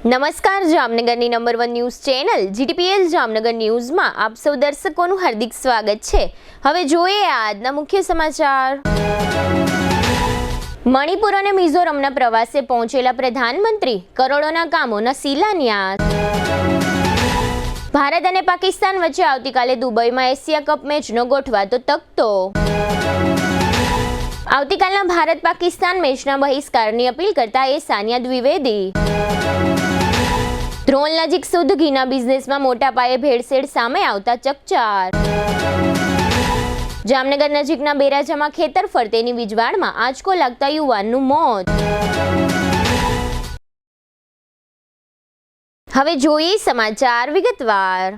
નમસ્કાર, જામનગરની number 1 news channel GTPL Jamnagar ન્યૂઝમાં આપ સૌ દર્શકોનું હાર્દિક સ્વાગત છે। હવે જોઈએ આજના મુખ્ય સમાચાર। મણિપુર અને મિઝોરમના પ્રવાસે પહોંચેલા પ્રધાનમંત્રી, કરોડોના કામોના શિલાન્યાસ। ભારત અને પાકિસ્તાન વચ્ચે આવતીકાલે દુબઈમાં એશિયા કપ મેચનો ગોઠવાતો તકતો। આવતીકાલના ભારત પાકિસ્તાન મેચના બહિષ્કારની અપીલ કરતા એશાનિયા દ્વિવેદી। ધ્રોલ નજીક શુદ્ધ ઘીના બિઝનેસમાં મોટા પાયે ભેળસેળ સામે આવતા ચકચાર। જામનગર નજીકના બેરાજામાં ખેતર ફરતેની વીજવાડમાં આંચકો લાગતા યુવાનનું મોત। હવે જોઈએ સમાચાર વિગતવાર।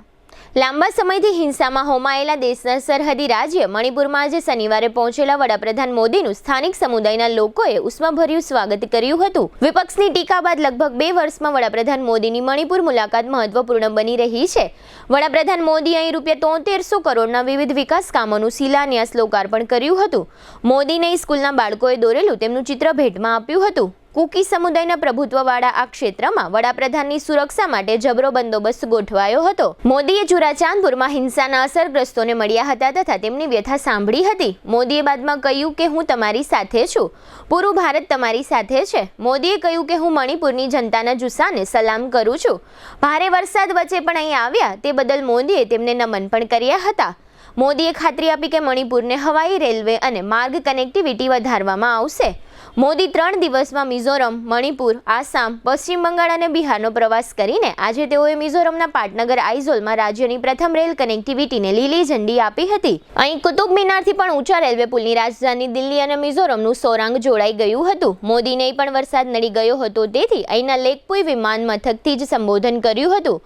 લાંબા સમયથી હિંસામાં હોમાયેલા દેશના સરહદી રાજ્ય મણિપુરમાં આજે શનિવારે પહોંચેલા વડાપ્રધાન મોદીનું સ્થાનિક સમુદાયના લોકોએ ઉષ્માભર્યું સ્વાગત કર્યું હતું। વિપક્ષની ટીકા બાદ લગભગ 2 વર્ષમાં વડાપ્રધાન મોદીની મણિપુર મુલાકાત મહત્વપૂર્ણ બની રહી છે। વડાપ્રધાન મોદી અહીં ₹7300 કરોડના વિવિધ વિકાસ કામોનું શિલાન્યાસ લોકાર્પણ કર્યું હતું। મોદીને સ્કૂલના બાળકોએ દોરેલું તેમનું ચિત્ર ભેટમાં આપ્યું હતું। કુકી સમુદાયના પ્રભુત્વવાળા આ ક્ષેત્રમાં વડાપ્રધાનની સુરક્ષા માટે જબરો બંદોબસ્ત ગોઠવાયો હતો। મોદીએ ચુરાચાંદપુરમાં હિંસાના અસરગ્રસ્તોને મળ્યા હતા તથા તેમની વ્યથા સાંભળી હતી। મોદીએ બાદમાં કહ્યું કે હું તમારી સાથે છું, પૂરું ભારત તમારી સાથે છે। મોદીએ કહ્યું કે હું મણિપુરની જનતાના જુસ્સાને સલામ કરું છું। ભારે વરસાદ વચ્ચે પણ અહીં આવ્યા તે બદલ મોદીએ તેમને નમન પણ કર્યા હતા। મોદીએ ખાતરી આપી કે મણિપુરને હવાઈ, રેલવે અને માર્ગ કનેક્ટિવિટી વધારવામાં આવશે। મોદી 3 દિવસમાં મિઝોરમ, મણિપુર, આસામ, પશ્ચિમ બંગાળ અને બિહારનો પ્રવાસ કરીને આજે તેઓએ મિઝોરમના પાટનગર આઇઝોલમાં રાજ્યની પ્રથમ રેલ કનેક્ટિવિટીને લીલી ઝંડી આપી હતી। અહીં કુતુબ મિનારથી પણ ઊંચા રેલવે પુલની રાજધાની દિલ્હી અને મિઝોરમનું સોરાંગ જોડાઈ ગયું હતું। મોદીને પણ વરસાદ નડી ગયો હતો તેથી અહીંના લેકપુઈ વિમાન મથકથી જ સંબોધન કર્યું હતું।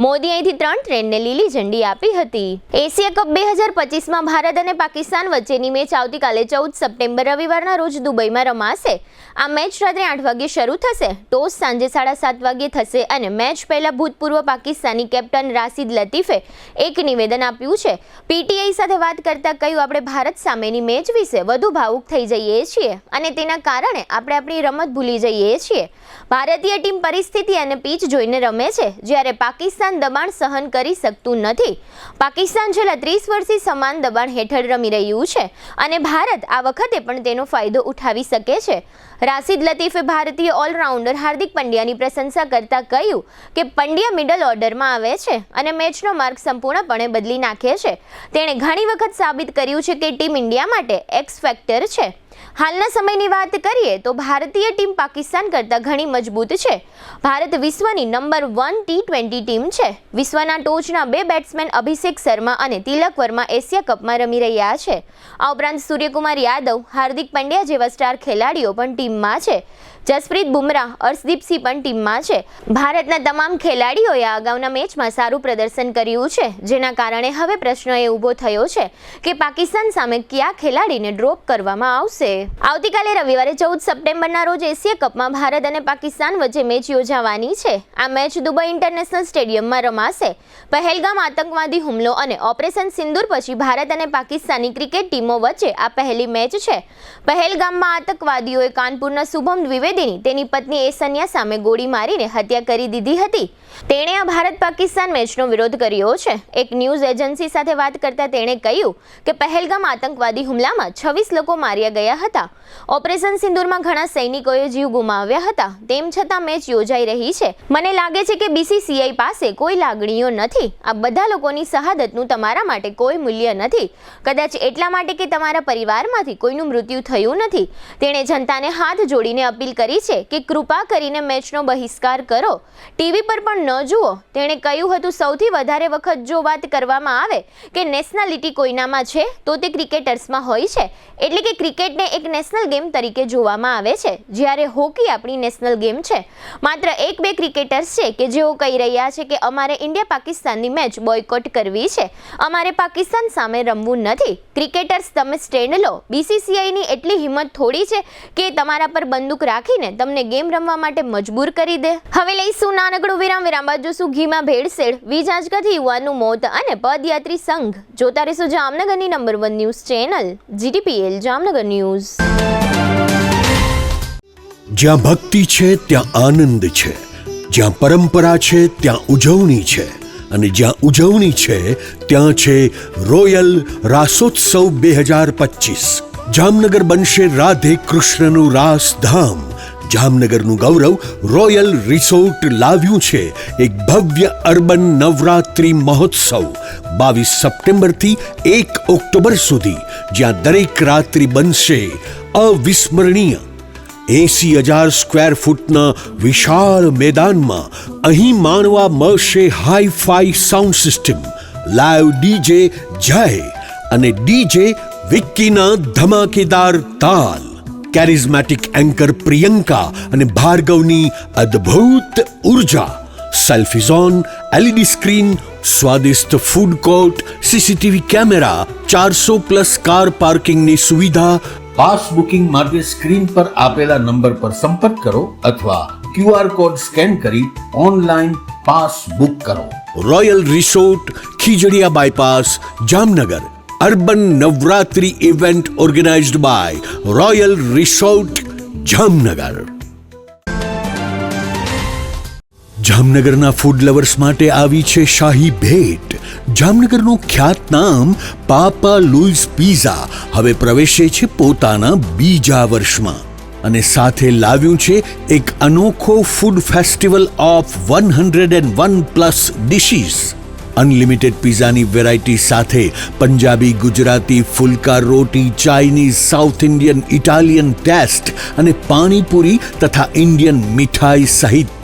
મોદી અહીંથી 3 ટ્રેનને લીલી ઝંડી આપી હતી। એશિયા કપ 2025માં ભારત અને પાકિસ્તાન વચ્ચેની મેચ આવતીકાલે 14 સપ્ટેમ્બર રવિવારના રોજ દુબઈમાં રમાશે। આ મેચ રાત્રે 8 વાગ્યે શરૂ થશે। ટોસ સાંજે 7:30 વાગ્યે થશે અને મેચ પહેલા ભૂતપૂર્વ પાકિસ્તાની કેપ્ટન રાશિદ લતીફે એક નિવેદન આપ્યું છે। પીટીઆઈ સાથે વાત કરતા કહ્યું, આપણે ભારત સામેની મેચ વિશે વધુ ભાવુક થઈ જઈએ છીએ અને તેના કારણે આપણે આપણી રમત ભૂલી જઈએ છીએ। ભારતીય ટીમ પરિસ્થિતિ અને પીચ જોઈને રમે છે, જ્યારે પાકિસ્તાન દબાણ સહન કરી શકતું નથી। પાકિસ્તાન છેલ્લા 30 વર્ષથી સમાન દબાણ હેઠળ રમી રહ્યું છે અને ભારત આ વખતે પણ તેનો ફાયદો ઉઠાવી શકે છે। રાશિદ લતીફે ભારતીય ઓલરાઉન્ડર હાર્દિક પંડ્યાની પ્રશંસા કરતા કહ્યું કે પંડ્યા મિડલ ઓર્ડરમાં આવે છે અને મેચનો માર્ગ સંપૂર્ણપણે બદલી નાખે છે। તેણે ઘણી વખત સાબિત કર્યું છે કે ટીમ ઇન્ડિયા માટે એક્સ ફેક્ટર છે। હાલના સમયની વાત કરીએ તો ભારતીય ટીમ પાકિસ્તાન કરતાં ઘણી મજબૂત છે। ભારત વિશ્વની નંબર 1 T20 ટીમ છે। વિશ્વના ટોચના 2 બેટ્સમેન અભિષેક શર્મા અને તિલક વર્મા એશિયા કપમાં રમી રહ્યા છે। આ ઉપરાંત સૂર્યકુમાર યાદવ, હાર્દિક પંડ્યા જેવા સ્ટાર ખેલાડીઓ પણ ટીમમાં છે। જસપ્રીત બુમરાહ, અર્શદીપ સિંહ પણ ટીમમાં છે। ભારતના તમામ ખેલાડીઓએ અગાઉના મેચમાં સારું પ્રદર્શન કર્યું છે, જેના કારણે હવે પ્રશ્ન એ ઊભો થયો છે કે પાકિસ્તાન સામે કયા ખેલાડીને ડ્રોપ કરવામાં આવશે। આવતીકાલે રવિવારે 14 સપ્ટેમ્બરના રોજ એશિયા કપમાં ભારત અને પાકિસ્તાન વચ્ચે મેચ યોજાવાની છે। આ મેચ દુબઈ ઇન્ટરનેશનલ સ્ટેડિયમમાં રમાશે। પહેલગામ આતંકવાદી હુમલો અને ઓપરેશન સિંદૂર પછી ભારત અને પાકિસ્તાની ક્રિકેટ ટીમો વચ્ચે આ પહેલી મેચ છે। પહેલગામમાં આતંકવાદીઓએ કાનપુરના શુભમ દ્વિવેદીની તેની પત્ની એશાનિયા સામે ગોળી મારીને હત્યા કરી દીધી હતી। તેણે આ ભારત પાકિસ્તાન મેચનો વિરોધ કર્યો છે। એક ન્યૂઝ એજન્સી સાથે વાત કરતા તેણે કહ્યું કે પહેલગામ આતંકવાદી હુમલામાં 26 લોકો માર્યા ગયા હતા। ઓપરેશન સિંદૂરમાં ઘણા સૈનિકોએ જીવ ગુમાવ્યા હતા। તેમ છતાં મેચ યોજાઈ રહી છે। મને લાગે છે કે બીસીસીઆઈ પાસે કોઈ લાગણીઓ નથી। આ બધા લોકોની શહાદતનું તમારા માટે કોઈ મૂલ્ય નથી, કદાચ એટલા માટે કે તમારા પરિવારમાંથી કોઈનું મૃત્યુ થયું નથી। તેણે જનતાને હાથ જોડીને અપીલ કરી છે કે કૃપા કરીને મેચનો બહિષ્કાર કરો, ટીવી પર પણ ન જુઓ। તેણે કહ્યું હતું, સૌથી વધારે વખત જો વાત કરવામાં આવે કે નેશનાલિટી કોઈનામાં છે તો તે ક્રિકેટર્સમાં હોય છે, એટલે કે ક્રિકેટને એક નેશનલ ગેમ તરીકે જોવામાં આવે છે, જ્યારે હોકી આપણી નેશનલ ગેમ છે। માત્ર 1-2 ક્રિકેટર્સ છે કે જેઓ કહી રહ્યા છે કે અમારે ઇન્ડિયા પાકિસ્તાનની મેચ બોયકોટ કરવી છે, અમારે પાકિસ્તાન સામે રમવું નથી। ક્રિકેટર્સ, તમે સ્ટેન્ડ લો। બીસીસીઆઈની એટલી હિંમત થોડી છે કે તમારા પર બંદૂક રાખીને તમને ગેમ રમવા માટે મજબૂર કરી દે। હવે લઈશું નાનકડું વિરામ બાદ જોશું ઘીમાં ભેળસેળ, વીજ આંચકાથી યુવાનનું મોત અને પદયાત્રી સંઘ। જોતા રહેશો જામનગરની number 1 news channel GTPL Jamnagar news. જ્યાં ભક્તિ છે ત્યાં આનંદ છે, જ્યાં પરંપરા છે ત્યાં ઉજવણી છે, અને જ્યાં ઉજવણી છે ત્યાં છે રોયલ રાસોત્સવ 2025. જામનગર બનશે રાધે કૃષ્ણનું રાસધામ. જામનગરનું ગૌરવ રોયલ રિસોર્ટ લાવ્યું છે એક ભવ્ય અર્બન નવરાત્રી મહોત્સવ 22 સપ્ટેમ્બરથી 1 ઓક્ટોબર સુધી, જ્યાં દરેક રાત્રિ બનશે અવિસ્મરણીય. 80,000 સ્ક્વેર ફૂટના વિશાળ મેદાનમાં અહીં માણવા મળશે hi fi sound system, live DJ જય અને ડીજે વિક્કીના ધમાકેદાર તાલ, કેરિઝમેટિક એન્કર પ્રિયંકા અને ભાર્ગવની અદ્ભુત ઉર્જા, સેલ્ફી ઝોન, એલઈડી સ્ક્રીન, સ્વાદિષ્ટ food court, CCTV camera, 400+ car પાર્કિંગની સુવિધા. પાસ બુકિંગ માટે સ્ક્રીન પર આપેલા નંબર પર સંપર્ક કરો અથવા QR કોડ સ્કેન કરી ઓનલાઈન પાસ બુક કરો. Royal resort, Khijadiya bypass, Jamnagar. Urban Navratri event organised by royal resort, Jamnagar. જામનગરના ફૂડ લવર્સ માટે આવી છે શાહી ભેટ. જામનગરનું ખ્યાતનામ પાપા લુઈસ પિઝા હવે પ્રવેશે છે પોતાના બીજા વર્ષમાં, અને સાથે લાવ્યું છે એક અનોખો food festival of 101+ dishes. Unlimited પિઝાની વેરાયટી સાથે પંજાબી, ગુજરાતી, ફુલકા રોટી, Chinese, South Indian, Italian taste અને પાણીપુરી તથા ઇન્ડિયન મીઠાઈ સહિત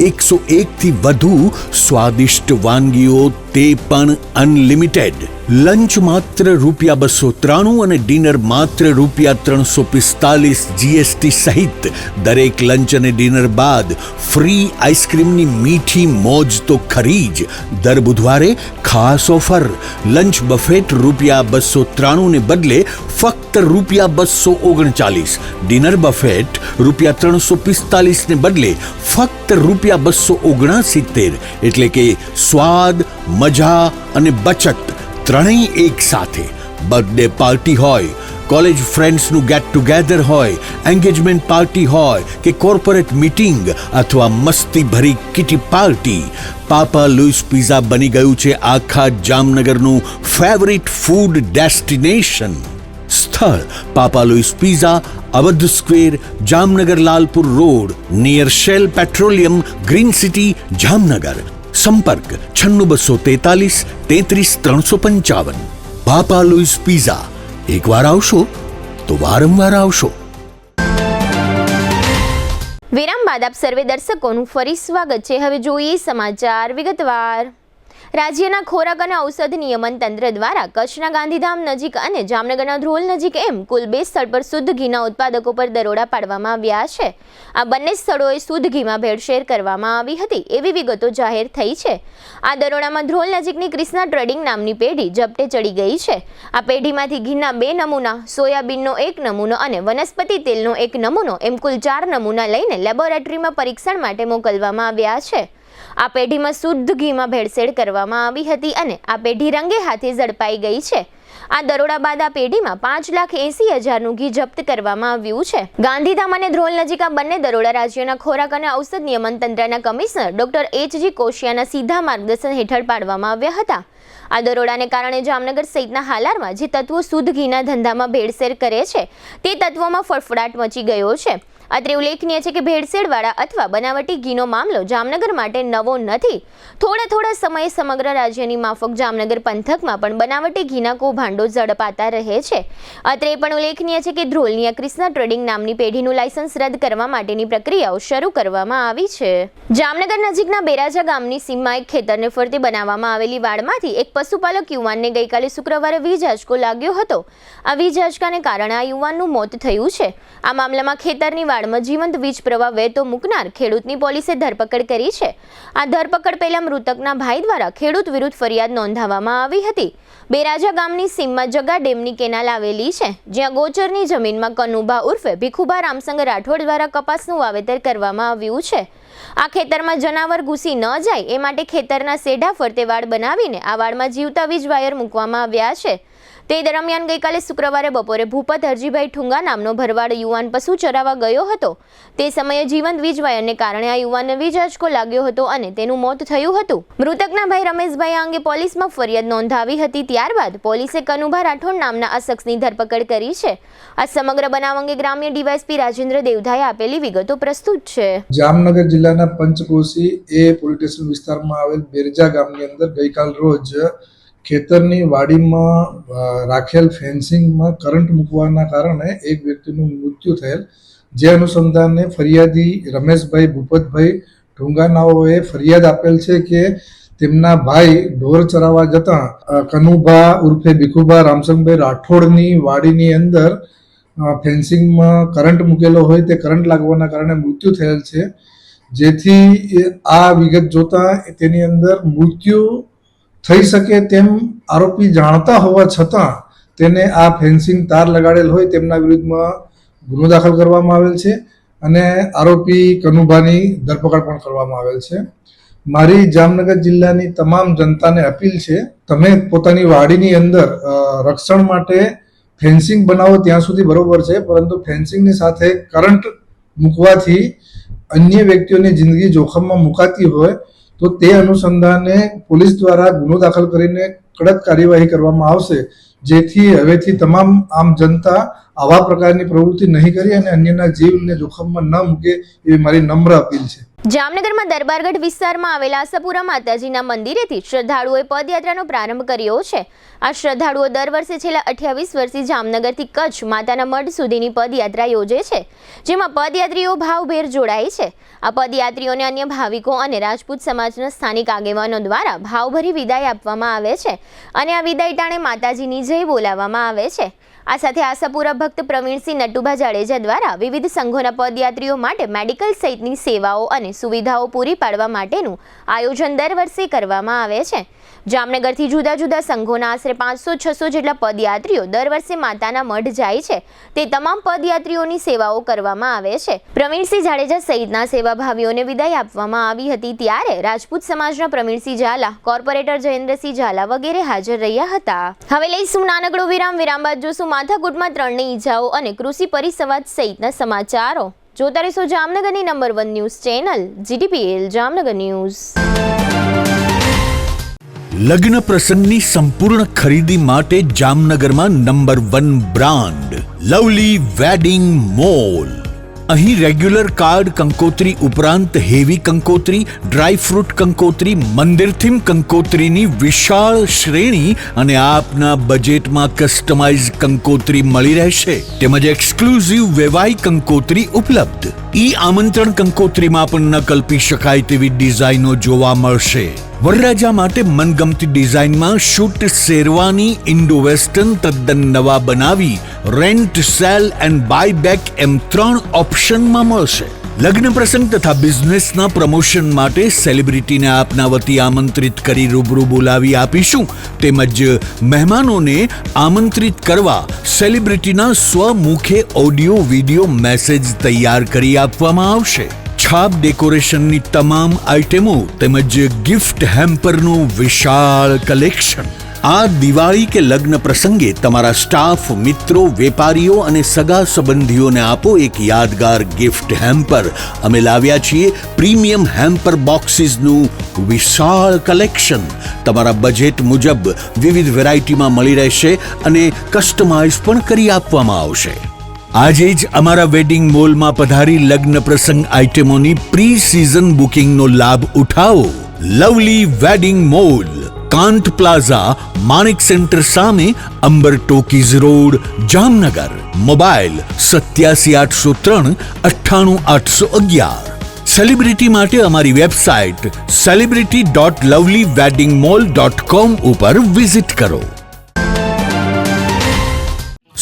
101થી વધુ સ્વાદિષ્ટ વાનગીઓ, તે પણ અનલિમિટેડ. લંચ માત્ર ₹293 અને ડિનર માત્ર ₹345 GST સહિત. દરેક લંચ અને ડિનર બાદ ફ્રી આઈસ્ક્રીમની મીઠી મોજ તો ખરી જ. દર બુધવારે ખાસ ઓફર, લંચ બફેટ ₹293 ને બદલે ફક્ત ₹239, ડિનર બફેટ ₹345 ને બદલે ફક્ત ₹279. એટલે કે સ્વાદ, મજા અને બચત ત્રણેય એક સાથે. બર્થડે પાર્ટી હોય, કોલેજ ફ્રેન્ડ્સનું ગેટ ટુગેધર હોય, એન્ગેજમેન્ટ પાર્ટી હોય કે કોર્પોરેટ મીટિંગ અથવા મસ્તી ભરી kitty party, Papa Louis Pizza બની ગયું છે આખા જામનગરનું ફેવરિટ ફૂડ ડેસ્ટિનેશન. સ્થળ Papa Louis Pizza, Awadh Square, Jamnagar Lalpur Road, near Shell Petroleum, Green City, Jamnagar. સંપર્ક 96 243 33 355. Papa Louis Pizza. એકવાર આવશો તો વારંવાર આવશો. વિરામ બાદ આપ સર્વે દર્શકોનું ફરી સ્વાગત છે. હવે જોઈએ સમાચાર વિગતવાર. રાજ્યના ખોરાક અને ઔષધ નિયમન તંત્ર દ્વારા કચ્છના ગાંધીધામ નજીક અને જામનગરના ધ્રોલ નજીક એમ કુલ 2 સ્થળ પર શુદ્ધ ઘીના ઉત્પાદકો પર દરોડા પાડવામાં આવ્યા છે. આ બંને સ્થળોએ શુદ્ધ ઘીમાં ભેળસેળ કરવામાં આવી હતી એવી વિગતો જાહેર થઈ છે. આ દરોડામાં ધ્રોલ નજીકની ક્રિષ્ના ટ્રેડિંગ નામની પેઢી ઝપટે ચડી ગઈ છે. આ પેઢીમાંથી ઘીના 2 નમૂના, સોયાબીનનો 1 નમૂનો અને વનસ્પતિ તેલનો 1 નમૂનો એમ કુલ 4 નમૂના લઈને લેબોરેટરીમાં પરીક્ષણ માટે મોકલવામાં આવ્યા છે. આ પેઢીમાં શુદ્ધ ઘીમાં ભેળસેળ કરવામાં આવી હતી અને આ પેઢી રંગે હાથે ઝડપાઈ ગઈ છે. આ દરોડા બાદ આ પેઢીમાં 5,80,000નું ઘી જપ્ત કરવામાં આવ્યું છે. ગાંધીધામ અને ધ્રોલ નજીક આ બંને દરોડા રાજ્યના ખોરાક અને ઔષધ નિયમન તંત્રના કમિશનર ડોક્ટર H.G. કોશિયાના સીધા માર્ગદર્શન હેઠળ પાડવામાં આવ્યા હતા. આ દરોડાને કારણે જામનગર સહિતના હાલારમાં જે તત્વો શુદ્ધ ઘીના ધંધામાં ભેળસેળ કરે છે તે તત્વોમાં ફફડાટ મચી ગયો છે. અત્રે ઉલ્લેખનીય છે કે ભેળસેળવાળા અથવા બનાવટી ઘીનો મામલો જામનગર માટે નવો નથી. થોડા સમયે સમગ્ર રાજ્યની માફક જામનગર પંથકમાં પણ બનાવટી ઘીના કૌભાંડો ઝડપાતા રહે છે. અત્રે પણ ઉલ્લેખનીય છે કે ધ્રોલની આ ક્રિષ્ના ટ્રેડિંગ નામની પેઢીનું લાયસન્સ રદ કરવા માટેની પ્રક્રિયાઓ શરૂ કરવામાં આવી છે. જામનગર નજીકના બેરાજા ગામની સીમમાં એક ખેતરને ફરતે બનાવવામાં આવેલી વાડમાંથી એક પશુપાલક યુવાનને ગઈકાલે શુક્રવારે વીજ આંચકો લાગ્યો હતો. આ વીજ આંચકાને કારણે આ યુવાનનું મોત થયું છે. આ મામલામાં ખેતરની વાડમાં જીવંત વીજ પ્રવાહ વહેતો મૂકનાર ખેડૂતની પોલીસે ધરપકડ કરી છે. આ ધરપકડ પહેલા મૃતકના ભાઈ દ્વારા ખેડૂત વિરુદ્ધ ફરિયાદ નોંધાવવામાં આવી હતી. બેરાજા ગામની સીમમાં જગા ડેમની કેનાલ આવેલી છે, જ્યાં ગોચરની જમીનમાં કનુભા ઉર્ફે ભીખુભા રામસંગ રાઠોડ દ્વારા કપાસનું વાવેતર કરવામાં આવ્યું છે. આ ખેતરમાં જનાવર ઘૂસી ન જાય એ માટે ખેતરના સેઢા ફરતે વાડ બનાવીને આ વાડમાં જીવતા વીજ વાયર મૂકવામાં આવ્યા છે. તે દરમિયાન ગઈકાલે શુક્રવારે બપોરે ભૂપત હરજીભાઈ ઠુંગા નામનો ભરવાડ યુવાન પશુ ચરાવવા ગયો હતો. તે સમયે જીવંત વીજ વાયરને કારણે આ યુવાનને વીજ આંચકો લાગ્યો હતો અને તેનું મોત થયું હતું. મૃતકના ભાઈ રમેશભાઈ આ અંગે પોલીસમાં ફરિયાદ નોંધાવી હતી. ત્યારબાદ પોલીસે કનુભા રાઠોડ નામના આ શખ્સની ધરપકડ કરી છે. આ સમગ્ર બનાવ અંગે ગ્રામ્ય ડીવાયએસપી રાજેન્દ્ર દેવધાએ આપેલી વિગતો પ્રસ્તુત છે. જામનગર જિલ્લાના પંચકોશી પોલીસ સ્ટેશન વિસ્તારમાં આવેલ બેરજા ગામની અંદર ગઈકાલ રોજ ખેતરની વાડીમાં રાખેલ ફેન્સિંગમાં કરંટ મૂકવાના કારણે એક વ્યક્તિનું મૃત્યુ થયેલ. જે અનુસંધાને ફરિયાદી રમેશભાઈ ભૂપતભાઈ ઢુંગાનાઓએ ફરિયાદ આપેલ છે કે તેમના ભાઈ ઢોર ચરાવવા જતાં કનુભા ઉર્ફે ભીખુભા રામસંગભાઈ રાઠોડની વાડીની અંદર ફેન્સિંગમાં કરંટ મૂકેલો હોય તે કરંટ લાગવાના કારણે મૃત્યુ થયેલ છે. જેથી આ વિગત જોતા તેની અંદર મૃત્યુ થઈ શકે તેમ આરોપી જાણતા હોવા છતાં તેને આ ફેન્સિંગ તાર લગાડેલ હોય તેમના વિરુદ્ધમાં ગુનો દાખલ કરવામાં આવેલ છે અને આરોપી કનુભાની ધરપકડ પણ કરવામાં આવેલ છે. મારી જામનગર જિલ્લાની તમામ જનતાને અપીલ છે, તમે પોતાની વાડીની અંદર રક્ષણ માટે ફેન્સિંગ બનાવો ત્યાં સુધી બરોબર છે, પરંતુ ફેન્સિંગની સાથે કરંટ મૂકવાથી અન્ય વ્યક્તિઓની જિંદગી જોખમમાં મુકાતી હોય તો તે અનુસંધાને પોલીસ દ્વારા ગુનો દાખલ કરીને કડક કાર્યવાહી કરવામાં આવશે, જેથી હવેથી તમામ આમ જનતા આવા પ્રકારની પ્રવૃત્તિ નહીં કરી અને અન્યના જીવને જોખમમાં ન મૂકે એવી મારી નમ્ર અપીલ છે. જામનગરમાં દરબારગઢ વિસ્તારમાં આવેલા આશાપુરા માતાજીના મંદિરેથી શ્રદ્ધાળુઓએ પદયાત્રાનો પ્રારંભ કર્યો છે. આ શ્રદ્ધાળુઓ દર વર્ષે છેલ્લા 28 વર્ષથી જામનગરથી કચ્છ માતાના મઢ સુધીની પદયાત્રા યોજે છે, જેમાં પદયાત્રીઓ ભાવભેર જોડાય છે. આ પદયાત્રીઓને અન્ય ભાવિકો અને રાજપૂત સમાજના સ્થાનિક આગેવાનો દ્વારા ભાવભરી વિદાય આપવામાં આવે છે અને આ વિદાય ટાણે માતાજીની જય બોલાવવામાં આવે છે. આ સાથે આશાપુરા ભક્ત પ્રવીણસિંહ નટુભા જાડેજા દ્વારા વિવિધ સંઘોના પદયાત્રીઓ માટે મેડિકલ સહિતની સેવાઓ અને સુવિધાઓ પૂરી પાડવા માટેનું આયોજન દર વર્ષે કરવામાં આવે છે. જામનગરથી જુદા જુદા સંઘોના આશરે 500-600 જેટલા પદયાત્રીઓ દર વર્ષે માતાના મઢ જાય છે. તે તમામ પદયાત્રીઓની સેવાઓ કરવામાં આવે છે. પ્રવીણસિંહ જાડેજા સહિતના સેવાભાવીઓને વિદાય આપવામાં આવી હતી, ત્યારે રાજપૂત સમાજના પ્રવીણસિંહ ઝાલા, કોર્પોરેટર જયેન્દ્રસિંહ ઝાલા વગેરે હાજર રહ્યા હતા. હવે લઈશું નાનકડો વિરામ બાદ જોશું માથાકૂટમાં 3ની ઈજાઓ અને કૃષિ પરિસંવાદ સહિતના સમાચારો. જોતા રહેશો જામનગરની number 1 news channel GTPL Jamnagar news. લગ્ન પ્રસંગની સંપૂર્ણ ખરીદી માટે જામનગરમાં number 1 brand lovely wedding mall. અહીં રેગ્યુલર કાર્ડ કંકોત્રી ઉપરાંત હેવી કંકોત્રી, ડ્રાયફ્રૂટ કંકોત્રી, મંદિર થીમ કંકોત્રીની વિશાળ શ્રેણી અને આપના બજેટમાં કસ્ટમાઇઝ કંકોત્રી મળી રહેશે, તેમજ એક્સક્લુઝિવ વેવાઈ કંકોત્રી ઉપલબ્ધ. આમંત્રણ કંકોત્રીમાં પણ ન કલ્પી શકાય તેવી ડિઝાઇનો જોવા મળશે. વરરાજા માટે મનગમતી ડિઝાઇનમાં શૂટ શેરવાની ઇન્ડો વેસ્ટર્ન તદ્દન નવા બનાવી rent, sale and buy back એમ 3 ઓપ્શનમાં મળશે. લગ્ન પ્રસંગ તથા બિઝનેસના પ્રમોશન માટે સેલિબ્રિટીને આપના વતી આમંત્રિત કરી રૂબરૂ બોલાવી આપીશું, તેમજ મહેમાનોને આમંત્રિત કરવા સેલિબ્રિટીના સ્વમુખે ઓડિયો વિડિયો મેસેજ તૈયાર કરી આપવામાં આવશે. છાપ ડેકોરેશનની તમામ આઇટમો તેમજ ગિફ્ટ હેમ્પરનું વિશાળ કલેક્શન. આ દિવાળી કે લગ્ન પ્રસંગે તમારા સ્ટાફ, મિત્રો, વેપારીઓ અને સગા સંબંધીઓને આપો એક યાદગાર ગિફ્ટ હેમ્પર. અમે લાવ્યા છીએ પ્રીમિયમ હેમ્પર બોક્સીસનું વિશાળ કલેક્શન. તમારા બજેટ મુજબ વિવિધ વેરાયટીમાં મળી રહેશે અને કસ્ટમાઇઝ પણ કરી આપવામાં આવશે. આજે જ અમારા વેડિંગ મોલમાં પધારી લગ્ન પ્રસંગ આઇટમોની પ્રી સિઝન બુકિંગનો લાભ ઉઠાવો. Lovely wedding mall, Kant plaza, Manek centre સામે, Amber talkies road, Jamnagar. Mobile 87 803 98 811. Celebrity માટે અમારી વેબસાઇટ celebrity.lovelyweddingmall.com ઉપર વિઝિટ કરો.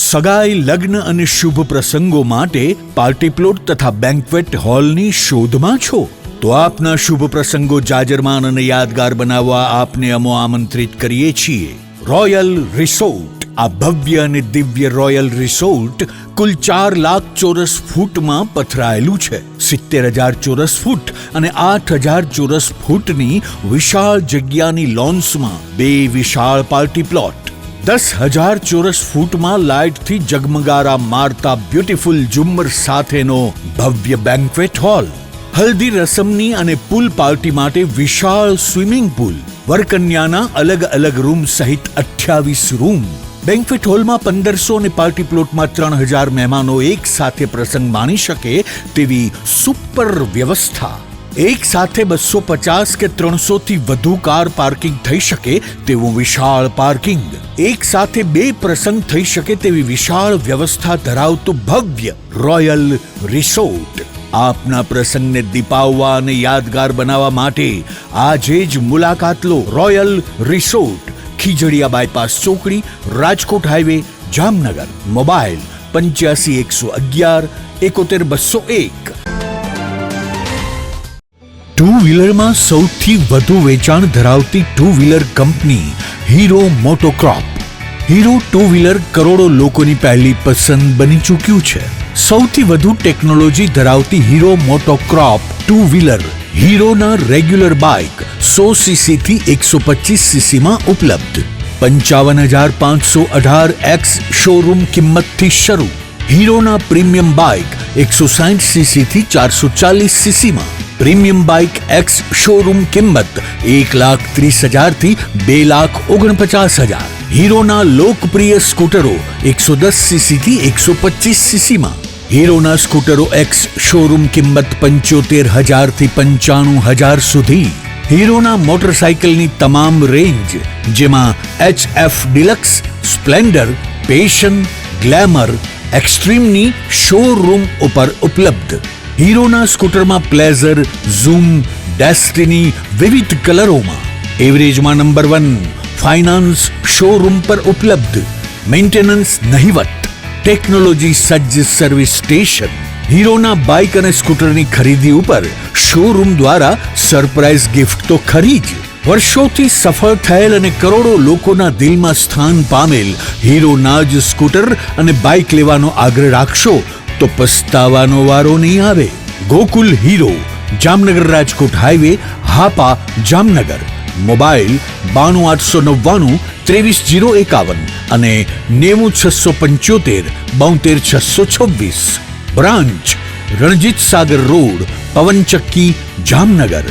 સગાઈ, લગ્ન અને શુભ પ્રસંગો માટે પાર્ટી પ્લોટ તથા બેન્ક્વેટ હોલની શોધમાં છો? તો આપના શુભ પ્રસંગો જાજરમાન અને યાદગાર બનાવવા આપને અમો આમંત્રિત કરીએ છીએ. Royal resort. આ ભવ્ય અને દિવ્ય રોયલ રિસોર્ટ કુલ 4 લાખ ચોરસ ફૂટમાં પથરાયેલું છે. 70,000 ચોરસ ફૂટ અને 8,000 ચોરસ ફૂટની વિશાળ જગ્યાની લોન્સમાં 2 વિશાળ પાર્ટી પ્લોટ, 10,000 ચોરસ ફૂટમાં લાઇટથી જગમગારા મારતા બ્યુટીફુલ ઝુમ્મર સાથેનો ભવ્ય બેન્ક્વેટ હોલ, હલ્દી રસમની અને પૂલ પાર્ટી માટે વિશાળ સ્વિમિંગ પૂલ, વરકન્યાના અલગ અલગ રૂમ સહિત 28 રૂમ. બેન્ક્વેટ હોલમાં 1500 અને પાર્ટી પ્લોટમાં 3000 મહેમાનો એક સાથે પ્રસંગ માણી શકે તેવી સુપર વ્યવસ્થા. એક સાથે 250 કે 300 થી વધુ કાર પાર્કિંગ થઈ શકે તેવું વિશાળ પાર્કિંગ, એક સાથે 2 પ્રસંગ થઈ શકે તેવી વિશાળ વ્યવસ્થા ધરાવતું ભવ્ય રોયલ રિસોર્ટ. આપના પ્રસંગને દીપાવવા અને યાદગાર બનાવવા માટે આજે જ મુલાકાત લો. રોયલ રિસોર્ટ, ખીજડીયા બાયપાસ ચોકડી, Rajkot highway, Jamnagar. Mobile 85 111 71 201. Two વ્હીલરમાં સૌથી વધુ વેચાણ ધરાવતી two wheeler company Hero MotoCorp. Hero two wheeler કરોડો લોકોની પહેલી પસંદ બની ચૂક્યું છે. સૌથી વધુ ટેકનોલોજી ધરાવતી હીરો મોટોક્રોપ ટુ વ્હીલર હીરોના રેગ્યુલર બાઇક 100 સીસી થી 125 સીસીમાં ઉપલબ્ધ. 55,518 શોરૂમ કિંમતથી શરૂ. હીરોના પ્રીમિયમ બાઇક 160 સીસી થી 440 સીસીમાં. પ્રીમિયમ બાઇક એક્સ શોરૂમ કિંમત 1,30,000 થી 2,49,000. હીરોના લોકપ્રિય સ્કૂટરો 110 સીસી થી 125 સીસીમાં. હીરોના સ્કૂટરો એક્સ શોરૂમ કિંમત 75,000 થી 95,000 સુધી. હીરોના મોટરસાઇકલની તમામ રેન્જ, જેમાં HF Deluxe, Splendor, Passion, Glamour, એક્સ્ટ્રીમની શોરૂમ ઉપર ઉપલબ્ધ. હીરોના સ્કૂટરમાં પ્લેઝર, ઝૂમ, ડેસ્ટિની વિવિધ કલરોમાં. એવરેજમાં નંબર 1. ફાઇનાન્સ શોરૂમ પર ઉપલબ્ધ. મેન્ટેનન્સ નહિવત. ટેકનોલોજી સજ્જ સર્વિસ સ્ટેશન. હીરોના બાઇક અને સ્કૂટરની ખરીદી ઉપર શોરૂમ દ્વારા સરપ્રાઇઝ ગિફ્ટ તો ખરી જ. વર્ષોથી સફળ થયેલ અને કરોડો લોકોના દિલમાં સ્થાન પામેલ હીરોના જ સ્કૂટર અને બાઇક લેવાનો આગ્રહ રાખશો તો પસ્તાવાનો વારો નહીં આવે. Gokul hero, Jamnagar Rajkot highway, Hapa, Jamnagar. Mobile 92 899 23 051 અને 90 675 72 626. Branch Ranjit Sagar road, પવનચક્કી, Jamnagar.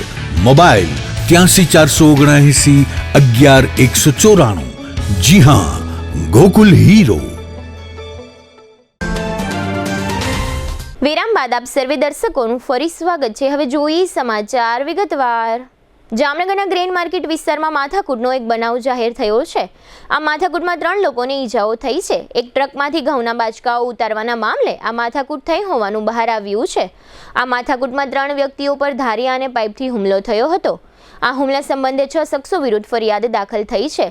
Mobile 83 479 11 194. જી હા, ગોકુલ હીરો. વિરામ બાદ આપ સર્વે દર્શકોનું ફરી સ્વાગત છે. હવે જોઈએ સમાચાર વિગતવાર. જામનગરના ગ્રેન માર્કેટ વિસ્તારમાં માથાકૂટનો એક બનાવ જાહેર થયો છે. આ માથાકૂટમાં 3 લોકોને ઈજાઓ થઈ છે. એક ટ્રકમાંથી ઘઉંના બાચકાઓ ઉતારવાના મામલે આ માથાકૂટ થઈ હોવાનું બહાર આવ્યું છે. આ માથાકૂટમાં 3 વ્યક્તિઓ પર ધારિયા અને પાઇપથી હુમલો થયો હતો. આ હુમલા સંબંધે 6 શખ્સો વિરુદ્ધ ફરિયાદ દાખલ થઈ છે.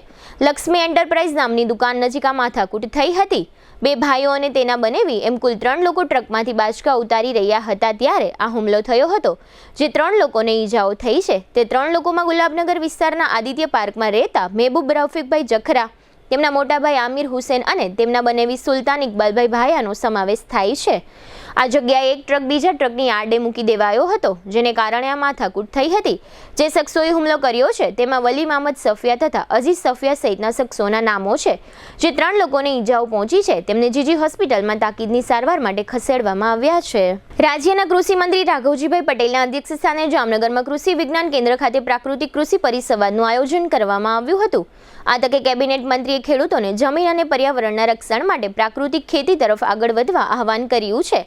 લક્ષ્મી એન્ટરપ્રાઇઝ નામની દુકાન નજીક આ માથાકૂટ થઈ હતી. 2 ભાઈઓ અને તેના બનેવી એમ કુલ 3 લોકો ટ્રકમાંથી બાચકા ઉતારી રહ્યા હતા ત્યારે આ હુમલો થયો હતો. જે 3 લોકોને ઈજાઓ થઈ છે તે 3 લોકોમાં ગુલાબનગર વિસ્તારના આદિત્ય પાર્કમાં રહેતા મહેબૂબ રફીકભાઈ જખરા, તેમના મોટાભાઈ આમિર હુસેન અને તેમના બનેવી સુલતાન ઇકબાલભાઈ ભાયાનો સમાવેશ થાય છે. આ જગ્યાએ એક ટ્રક બીજા ટ્રકની આડે મૂકી દેવાયો હતો, જેને કારણે આ માથાકૂટ થઈ હતી. જે શખ્સોએ હુમલો કર્યો છે તેમાં વલીમ અહમદ સફિયા તથા અઝીઝ સફિયા સહિતના શખ્સોના નામો છે. જે 3 લોકોને ઈજાઓ પહોંચી છે તેમને જીજી હોસ્પિટલમાં તાકીદની સારવાર માટે ખસેડવામાં આવ્યા છે. રાજ્યના કૃષિ મંત્રી રાઘવજીભાઈ પટેલના અધ્યક્ષસ્થાને જામનગરમાં કૃષિ વિજ્ઞાન કેન્દ્ર ખાતે પ્રાકૃતિક કૃષિ પરિસંવાદનું આયોજન કરવામાં આવ્યું હતું. આ તકે કેબિનેટ મંત્રીએ ખેડૂતોને જમીન અને પર્યાવરણના રક્ષણ માટે પ્રાકૃતિક ખેતી તરફ આગળ વધવા આહવાન કર્યું છે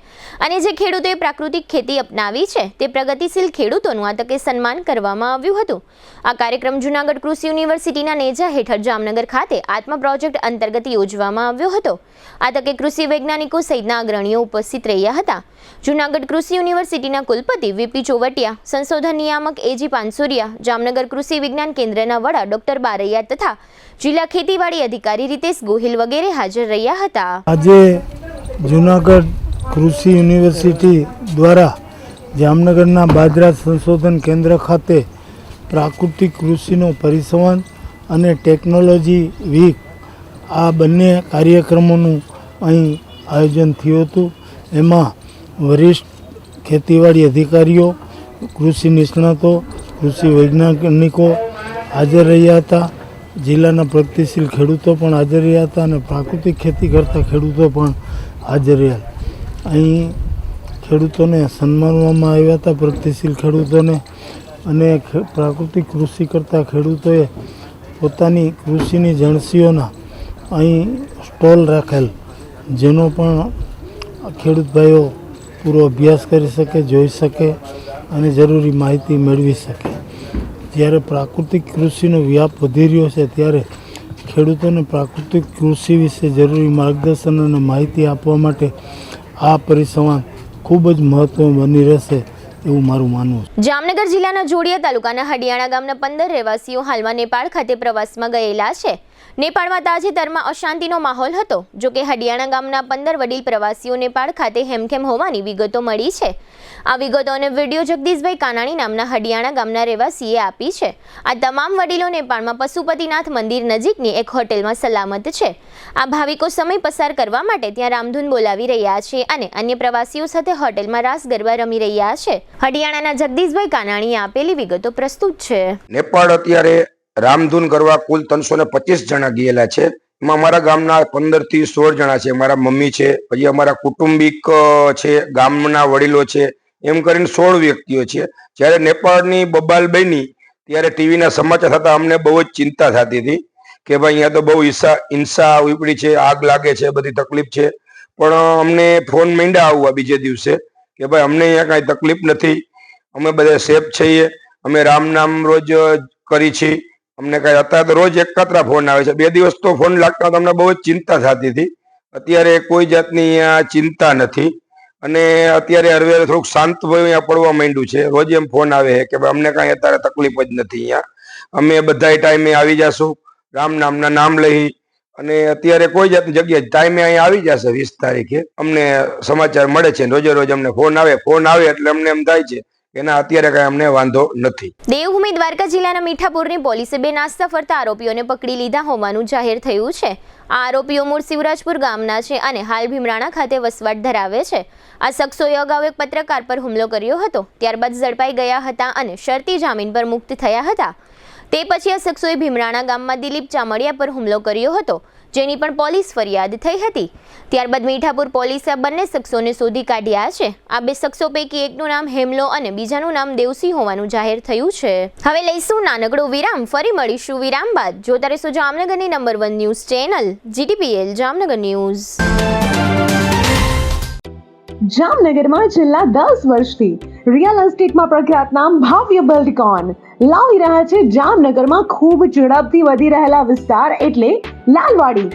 અને જે ખેડૂતોએ પ્રાકૃતિક ખેતી અપનાવી છે તે પ્રગતિશીલ ખેડૂતોનું આ તકે સન્માન કરવામાં આવ્યું હતું. આ કાર્યક્રમ જૂનાગઢ કૃષિ યુનિવર્સિટીના નેજા હેઠળ જામનગર ખાતે આત્મા પ્રોજેક્ટ અંતર્ગત યોજવામાં આવ્યો હતો. આ તકે કૃષિ વૈજ્ઞાનિકો સહિતના અગ્રણીઓ ઉપસ્થિત રહ્યા હતા. જૂનાગઢ કૃષિ યુનિવર્સિટીના કુલપતિ વીપી ચોવટિયા, સંશોધન નિયામક એજી પાનસુરિયા, જામનગર કૃષિ વિજ્ઞાન કેન્દ્રના વડા ડોક્ટર બારૈયા તથા જિલ્લા ખેતીવાડી અધિકારી રીતેશ ગોહિલ વગેરે હાજર રહ્યા હતા. આજે જૂનાગઢ કૃષિ યુનિવર્સિટી દ્વારા જામનગરના બાજરા સંશોધન કેન્દ્ર ખાતે પ્રાકૃતિક કૃષિનો પરિસંવાદ અને ટેકનોલોજી વીક આ બંને કાર્યક્રમોનું અહીં આયોજન થયું હતું. એમાં વરિષ્ઠ ખેતીવાડી અધિકારીઓ, કૃષિ નિષ્ણાતો, કૃષિ વૈજ્ઞાનિકો હાજર રહ્યા હતા. જિલ્લાના પ્રગતિશીલ ખેડૂતો પણ હાજર રહ્યા હતા અને પ્રાકૃતિક ખેતી કરતા ખેડૂતો પણ હાજર રહ્યા. અહીં ખેડૂતોને સન્માનવામાં આવ્યા હતા, પ્રગતિશીલ ખેડૂતોને, અને પ્રાકૃતિક કૃષિ કરતા ખેડૂતોએ પોતાની કૃષિની જણસીઓના અહીં સ્ટોલ રાખેલ, જેનો પણ ખેડૂત ભાઈઓ પૂરો અભ્યાસ કરી શકે, જોઈ શકે અને જરૂરી માહિતી મેળવી શકે. જ્યારે પ્રાકૃતિક કૃષિનો વ્યાપ વધી રહ્યો છે ત્યારે ખેડૂતોને પ્રાકૃતિક કૃષિ વિશે જરૂરી માર્ગદર્શન અને માહિતી આપવા માટે આ પરિસંવાદ ખૂબ જ મહત્ત્વ બની રહેશે એવું મારું માનવું છે. જામનગર જિલ્લાના જોડિયા તાલુકાના હડિયાણા ગામના 15 રહેવાસીઓ હાલમાં નેપાળ ખાતે પ્રવાસમાં ગયેલા છે. નેપાળમાં તાજેતરમાં અશાંતિનો માહોલ હતો. જોકે હડિયાણા ગામના 15 વડીલ પ્રવાસીઓ નેપાળ ખાતે હેમખેમ હોવાની વિગતો મળી છે. આ વિગતો અને વિડીયો જગદીશભાઈ કાનાણી નામના હડિયાણા ગામના રહેવાસીએ આપી છે. આ તમામ વડીલો નેપાળમાં પશુપતિનાથ મંદિર નજીકની એક હોટેલમાં સલામત છે. આ ભાવિકો સમય પસાર કરવા માટે ત્યાં રામધૂન બોલાવી રહ્યા છે અને અન્ય પ્રવાસીઓ સાથે હોટેલમાં રાસ ગરબા રમી રહ્યા છે. હડિયાણાના જગદીશભાઈ કાનાણીએ આપેલી વિગતો પ્રસ્તુત છે. નેપાળ અત્યારે રામધૂન કરવા કુલ 325 જણા ગયેલા છે. એમાં અમારા ગામના 15 થી 16 જણા છે. મારા મમ્મી છે, પછી અમારા કુટુંબિક છે, ગામના વડીલો છે, એમ કરીને 16 વ્યક્તિઓ છે. જ્યારે નેપાળની બબાલ બની ત્યારે ટીવીના સમાચાર થતા અમને બહુ જ ચિંતા થતી હતી કે ભાઈ અહીંયા તો બહુ હિંસા ઉપડી છે, આગ લાગે છે, બધી તકલીફ છે. પણ અમને ફોન માંડ્યા આવવા બીજે દિવસે કે ભાઈ અમને અહીંયા કાંઈ તકલીફ નથી, અમે બધા સેફ છીએ, અમે રામ નામ રોજ કરી છીએ, અમને કાંઈ અત્યારે તો રોજ એકત્ર ફોન આવે છે. 2 દિવસ તો ફોન લાગતા અમને બહુ જ ચિંતા થતી હતી. અત્યારે કોઈ જાતની અહીંયા ચિંતા નથી અને અત્યારે હવે થોડુંક શાંત અહીંયા પડવા માંડ્યું છે. રોજ એમ ફોન આવે છે કે ભાઈ અમને કાંઈ અત્યારે તકલીફ જ નથી, અહીંયા અમે બધા ટાઈમે આવી જશું, રામ નામના નામ લઈ, અને અત્યારે કોઈ જાતની જગ્યાએ ટાઈમે અહીંયા આવી જશે. 20 તારીખે અમને સમાચાર મળે છે, રોજે રોજ અમને ફોન આવે એટલે અમને એમ થાય છે એના અત્યારે કઈ અમને વાંધો નથી. દેવભૂમિ દ્વારકા જિલ્લાના મીઠાપુરની પોલીસે 2 નાસ્તા ફરતા આરોપીઓને પકડી લીધા હોવાનું જાહેર થયું છે. આ આરોપીઓ મૂળ શિવરાજપુર ગામના છે અને હાલ ભીમરાણા ખાતે વસવાટ ધરાવે છે. આ શખ્સોએ અગાઉ એક પત્રકાર પર હુમલો કર્યો હતો, ત્યારબાદ ઝડપાઈ ગયા હતા અને શરતી જામીન પર મુક્ત થયા હતા. તે પછી આ શખ્સોએ ભીમરાણા ગામમાં દિલીપ ચામડિયા પર હુમલો કર્યો હતો, જેની પણ પોલીસ ફરિયાદ થઈ હતી. ત્યારબાદ મીઠાપુર પોલીસે બંને શખ્સોને શોધી કાઢ્યા છે. આ 2 શખ્સો પૈકી એકનું નામ હેમલો અને બીજાનું નામ દેવસિંહ હોવાનું જાહેર થયું છે. હવે લઈશું નાનકડો વિરામ, ફરી મળીશું વિરામ બાદ. જોતા રહેશો જામનગરની number 1 news channel GTPL Jamnagar news. જામનગરમાં છેલ્લા 10 વર્ષથી રિયલ એસ્ટેટમાં પ્રખ્યાત નામ ભવ્ય બિલ્ડકોન લાવી રહ્યા છે જામનગરમાં ખૂબ ઝડપથી વધી રહેલા વિસ્તાર એટલે લાલવાડી,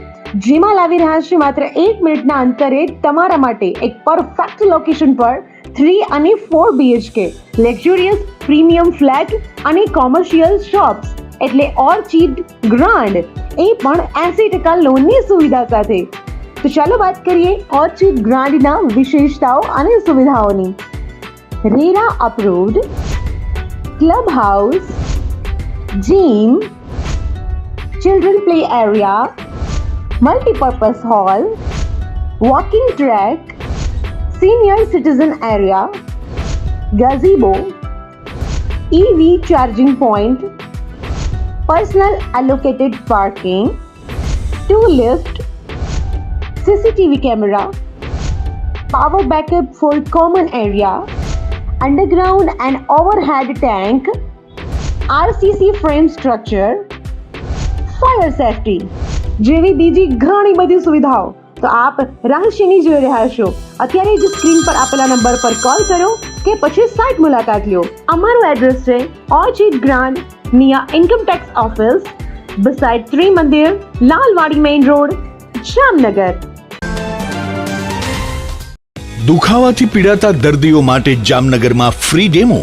જેમાં લાવી રહ્યા છે માત્ર 1 મિનિટના અંતરે તમારા માટે એક પરફેક્ટ લોકેશન પર 3 અને 4 BHK લક્ઝુરિયસ પ્રીમિયમ ફ્લેટ અને કોમર્શિયલ શોપ્સ એટલે ઓર્ચિડ ગ્રાન્ડ, એ પણ 80% લોનની સુવિધા સાથે. તો ચાલો વાત કરીએ ઓર્ચિડ ગ્રાન્ડના વિશેષતાઓ અને સુવિધાઓની. RERA approved, club house, gym, children play area, multipurpose hall, walking track, senior citizen area, gazebo, EV charging point, personal allocated parking, 2 lift, CCTV camera, power backup for common area, underground and overhead tank, RCC frame structure, fire safety જેવી બીજી ઘણી બધી સુવિધાઓ તો આપ રહસ્યની જોઈ રહ્યા છો. અત્યારે જ સ્ક્રીન પર આપેલા નંબર પર કોલ કરો કે પછી સાઇટ મુલાકાત લો. અમારું એડ્રેસ છે Orchid Grand near income tax office, beside Trimandir, Lalwadi main road, Jamnagar. દુખાવાથી પીડાતા દર્દીઓ માટે જામનગરમાં free demo.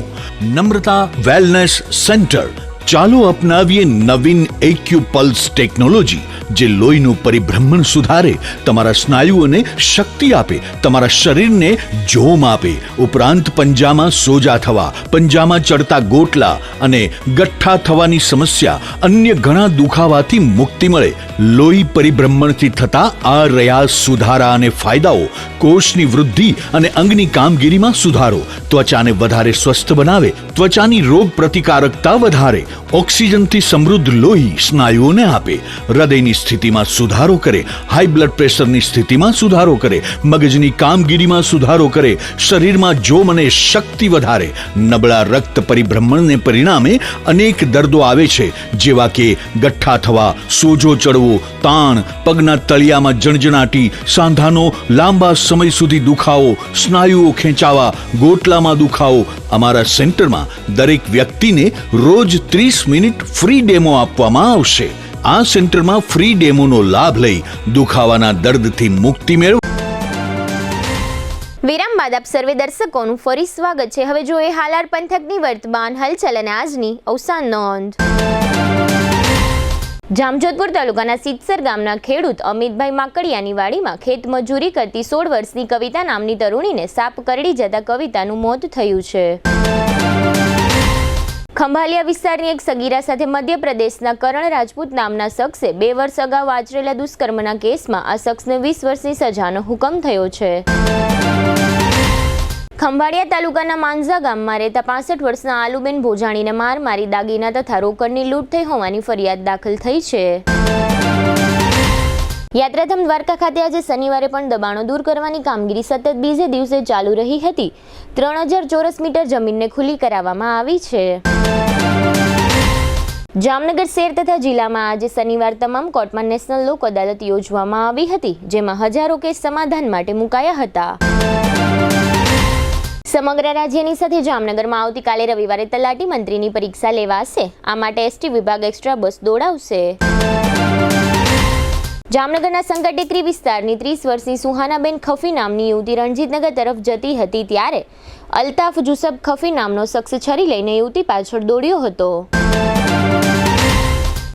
Namrata Wellness Centre. ચાલો અપનાવીએ નવીન એક્યુપલ્સ ટેકનોલોજી, જે લોહીનું પરિભ્રમણ સુધારે, તમારા સ્નાયુઓને શક્તિ આપે, તમારા શરીરને જોમ આપે. ઉપરાંત પંજામાં સોજા થવા, પંજામાં ચડતા ગોટલા અને ગઠ્ઠા થવાની સમસ્યા, અન્ય ઘણા દુખાવાથી મુક્તિ મળે. લોહી પરિભ્રમણથી થતા આ રહ્યા સુધારા અને ફાયદાઓ. કોષની વૃદ્ધિ અને અંગની કામગીરીમાં સુધારો, ત્વચાને વધારે સ્વસ્થ બનાવે, ત્વચાની રોગ પ્રતિકારકતા વધારે, ઓક્સિજનથી સમૃદ્ધ લોહી સ્નાયુઓને આપે, હૃદયની સ્થિતિમાં સુધારો કરે, હાઈ બ્લડ પ્રેશરની સ્થિતિમાં સુધારો કરે, મગજની કામગીરીમાં સુધારો કરે, શરીરમાં જોમ અને શક્તિ વધારે. નબળા રક્ત પરિભ્રમણને પરિણામે અનેક દર્દો આવે છે, જેવા કે ગઠ્ઠા થવા, સોજો ચડવો, તાણ, પગના તળિયામાં જણજણાટી, સાંધાનો લાંબા સમય સુધી દુખાવો, સ્નાયુઓ ખેંચાવા, ગોટલામાં દુખાવો. અમારા સેન્ટરમાં દરેક વ્યક્તિને રોજ 30 મિનિટ ફ્રી ડેમો આપવામાં આવશે. આ સેન્ટરમાં ફ્રી ડેમોનો લાભ લઈ દુખાવાના દર્દથી મુક્તિ મેળવો. વિરામ બાદ આપ સર્વે દર્શકોનું ફરી સ્વાગત છે. હવે જોઈએ હાલાર પંથકની વર્તમાન હલચલ અને આજની અવસાન નોંધ. જામજોધપુર તાલુકાના સિત્સર ગામના ખેડૂત અમિતભાઈ માકડિયાની વાડીમાં ખેત મજૂરી કરતી 16 વર્ષની કવિતા નામની તરુણીને સાપ કરડી જતા કવિતાનું મોત થયું છે. ખંભાલિયા વિસ્તારની એક સગીરા સાથે મધ્યપ્રદેશના કરણ રાજપૂત નામના શખ્સે 2 વર્ષ અગાઉ આચરેલા દુષ્કર્મના કેસમાં આ શખ્સને 20 વર્ષની સજાનો હુકમ થયો છે. ખંભાળિયા તાલુકાના માંઝા ગામમાં રહેતા 65 વર્ષના આલુબેન ભોજાણીને માર મારી દાગીના તથા રોકડની લૂંટ થઈ હોવાની ફરિયાદ દાખલ થઈ છે. યાત્રાધામ દ્વારકા ખાતે આજે શનિવારે પણ દબાણો દૂર કરવાની કામગીરી સતત બીજે દિવસે ચાલુ રહી હતી. 3000 ચોરસ મીટર જમીનને ખુલ્લી કરાવવામાં આવી છે. જામનગર શહેર તથા જિલ્લામાં આજે શનિવાર તમામ કોર્ટમાં નેશનલ લોક અદાલત યોજવામાં આવી હતી, જેમાં હજારો કેસ સમાધાન માટે મુકાયા હતા. સમગ્ર રાજ્યની સાથે જામનગરમાં આવતીકાલે રવિવારે તલાટી મંત્રીની પરીક્ષા લેવાશે. આ માટે એસટી વિભાગ એક્સ્ટ્રા બસ દોડાવશે. જામનગરના સંકટેકરી વિસ્તારની 30 વર્ષની સુહાનાબેન ખફી નામની યુવતી રણજીતનગર તરફ જતી હતી ત્યારે અલ્તાફ જુસબ ખફી નામનો શખ્સ છરી લઈને યુવતી પાછળ દોડ્યો હતો.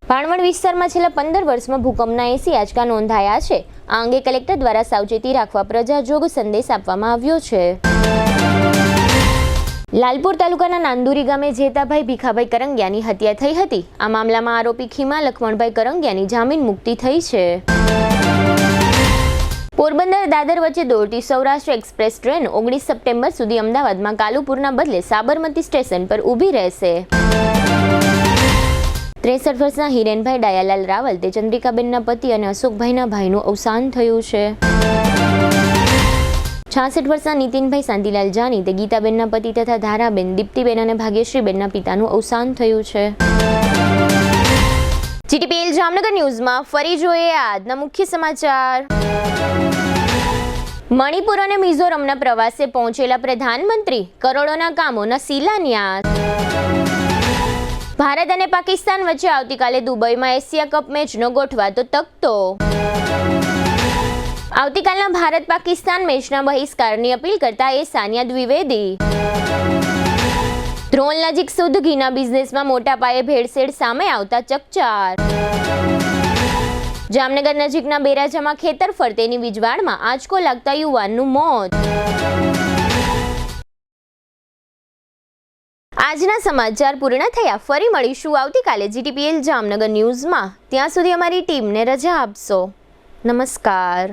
ભાણવડ વિસ્તારમાં છેલ્લા 15 વર્ષમાં ભૂકંપના 80 આંચકા નોંધાયા છે. આ અંગે કલેક્ટર દ્વારા સાવચેતી રાખવા પ્રજાજોગ સંદેશ આપવામાં આવ્યો છે. લાલપુર તાલુકાના નાંદુરી ગામે જેતાભાઈ ભીખાભાઈ કરંગિયાની હત્યા થઈ હતી. આ મામલામાં આરોપી ખીમા લખમણભાઈ કરંગિયાની જામીન મુક્તિ થઈ છે. પોરબંદર દાદર વચ્ચે દોડતી સૌરાષ્ટ્ર એક્સપ્રેસ ટ્રેન 19 સપ્ટેમ્બર સુધી અમદાવાદમાં કાલુપુરના બદલે સાબરમતી સ્ટેશન પર ઊભી રહેશે. 63 વર્ષના હિરેનભાઈ ડાયાલાલ રાવલ તે ચંદ્રિકાબેનના પતિ અને અશોકભાઈના ભાઈનું અવસાન થયું છે. 66 વર્ષના નીતિનભાઈ શાંતિલાલ જાની તે ગીતાબેનના પતિ તથા ધારાબેન દીપ્તિબેન અને ભાગ્યશ્રીબેનના પિતાનું અવસાન થયું છે. જીટીપીએલ જામનગર ન્યૂઝમાં ફરી જોઈએ આજના મુખ્ય સમાચાર. મણિપુર અને મિઝોરમના પ્રવાસે પહોંચેલા પ્રધાનમંત્રી, કરોડોના કામોના શિલાન્યાસ. ભારત અને પાકિસ્તાન વચ્ચે આવતીકાલે દુબઈમાં એશિયા કપ મેચનો ગોઠવાતો તકતો. આવતીકાલના ભારત પાકિસ્તાન મેચના બહિષ્કારની અપીલ કરતા સાનિયા દ્વિવેદી. ધ્રોલ નજીક શુદ્ધ ઘીના બિઝનેસમાં મોટા પાયે ભેળસેળ સામે આવતા ચકચાર. જામનગર નજીકના બેરાજામાં ખેતર ફરતેની વીજવાળમાં આંચકો લાગતા યુવાનનું મોત. આજના સમાચાર પૂર્ણ થયા. ફરી મળીશું આવતીકાલે જીટીપીએલ જામનગર ન્યૂઝમાં. ત્યાં સુધી અમારી ટીમને રજા આપશો. નમસ્કાર.